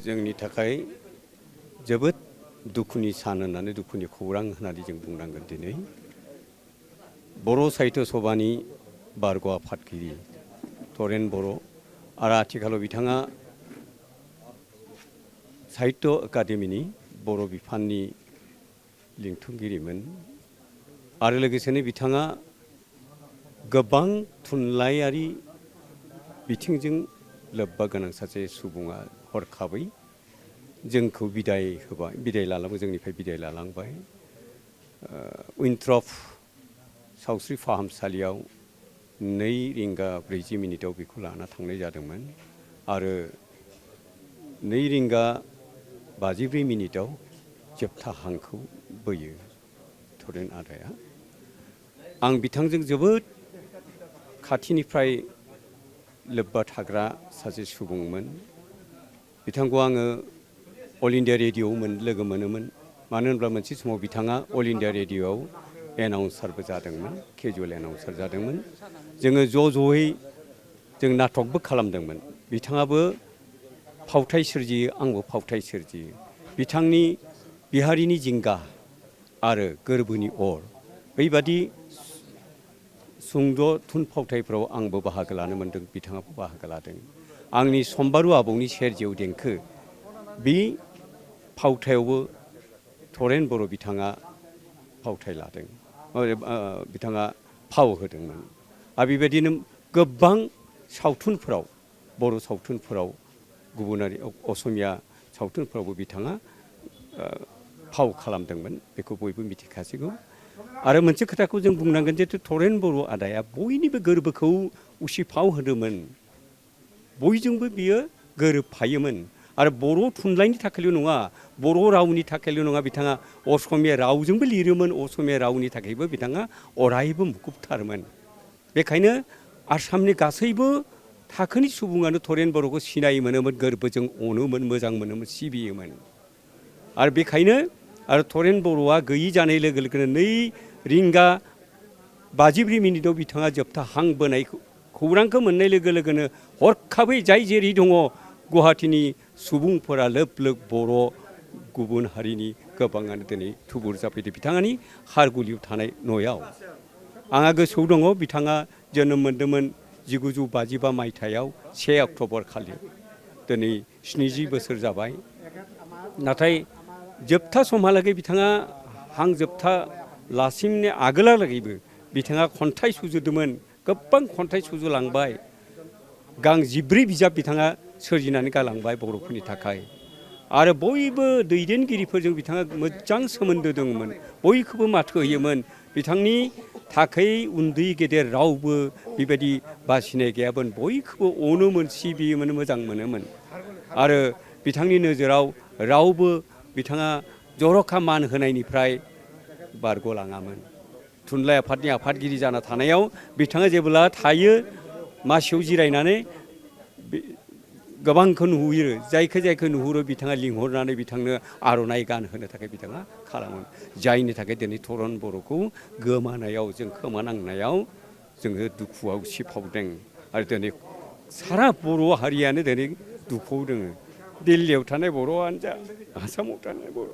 जोंनि थाखाय जोबोद दुखुनि सान होननानै दुखुनि खौरां होननानै जों बुंनांगोन दिनै बर' साहित्य सभानि बारग' आफादगिरि तरेन बर' आरो आथिखालाव बिथाङा साहित्य एकाडेमिनि बर' बिफाननि लिंथुमगिरिमोन आरो लोगोसेनो बिथाङा गोबां थुनलाइयारि बिथिंजों लोब्बा गोनां सासे सुबुङा हरखाबै जोंखौ बिदाय लालांबाय जोंनिफ्राय बिदाय लालांबाय उइन्ट्रप सावस्रि फाहामसालियाव 2:40 बेखौ लाना थांनाय जादोंमोन आरो 2:54 जोबथा हांखौ बोयो तरेन आदाया आं बिथांजों जोबोद खाथिनिफ्राय लोब्बा थाग्रा सासे सुबुंमोन बिथांखौ आङो अल इन्डिया रेडिअ'आव लोगो मोनोमोन मानो होनब्ला मोनसे समाव बिथाङा अल इन्डिया रेडिअ'आव एनाउन्सारबो जादोंमोन केजुवेल एनाउन्सार जादोंमोन जोङो ज'यै जों नाटकबो खालामदोंमोन बिथाङाबो फावथाय सोरजियो आंबो फावथाय सोरजियो बिथांनि बिहारिनि जिंगा आरो गोरबोनि अर बैबादि सुंद' थुनफावथायफ्राव आंबो बाहागो लानो मोन्दों बिथाङाबो बाहागो लादों आंनि सम्बारु आबौनि सेरजेव देंखो बे फावथायावबो तरेन बर' बिथाङा फावथाय लादों बिथाङा फाव होदोंमोन आरो बेबायदिनो गोबां सावथुनफोराव बर' सावथुनफोराव गुबुनारि असमिया सावथुनफोरावबो बिथाङा फाव खालामदोंमोन बेखौ बयबो मिथिखासिगौ आरो मोनसे खोथाखौ जों बुंनांगोन जे तरेन बर' आदाया बयनिबो गोरबोखौ उसिफाव होदोंमोन बयजोंबो बियो गोरोबफायोमोन आरो बर' थुनलाइनि थाखायल' नङा बर' रावनि थाखायल' नङा बिथाङा असमिया रावजोंबो लिरोमोन असमिया रावनि थाखायबो बिथाङा अरायबो मुखुबथारमोन बेखायनो आसामनि गासैबो थाखोनि सुबुङानो तरेन बर'खौ सिनाय मोनोमोन गोरबोजों अनोमोन मोजां मोनोमोन सिबियोमोन आरो बेखायनो आरो तरेन बर'आ गैयि जानाय लोगो लोगोनो 2:54 बिथाङा जोबथा हां बोनाय खौरांखौ मोननाय लोगो लोगोनो हरखाबै जाय जेरै दङ गुवाहाटीनि सुबुंफोरा लोब लोब बर' गुबुन हारिनि गोबाङानो दिनै थुबुर जाफैदों बिथांनि हारगुलियाव थानाय न'आव आंहा गोसोआव दङ बिथाङा जोनोम मोन्दोंमोन 1955 मायथाइयाव 1 अक्ट'बर खालि दिनै 70 बोसोर जाबाय नाथाय जोबथा समहालागै बिथाङा हां जोबथा लासिमनि आगोलहालागैबो बिथाङा खन्थाइ सुजुदोंमोन गोबां खन्थाइ सुजुलांबाय गां 14 बिजाब बिथाङा सोरजिनानै गालांबाय बर'फोरनि थाखाय आरो बयबो दैदेनगिरिफोरजों बिथाङा मोजां सोमोन्दो दङमोन बयखौबो माथो होयोमोन बिथांनि थाखाय उन्दै गेदेर रावबो बेबायदि बासिनाय गैयामोन बयखौबो अनोमोन सिबियोमोन मोजां मोनोमोन आरो बिथांनि नोजोराव रावबो बिथाङा जर'खा मान होनायनिफ्राय बारग'लाङामोन थुनलाइ आफादनि आफादगिरि जाना थानायाव बिथाङा जेब्ला थायो मासियाव जिरायनानै गोबांखौ नुहुरो जायखौ नुहुरो बिथाङा लिंहरनानै बिथांनो आर'नाइ गान होनो थाखाय बिथाङा खालामो जायनि थाखाय दिनै तरेन बर'खौ गोमानायाव जों खोमानांनायाव जोङो दुखुआव उसिफावदों आरो दिनै सारा बर' हारियानो दिनै दुखुआव दङ दिल्लीयाव थानाय बर'आनो जा आसामाव थानाय बर'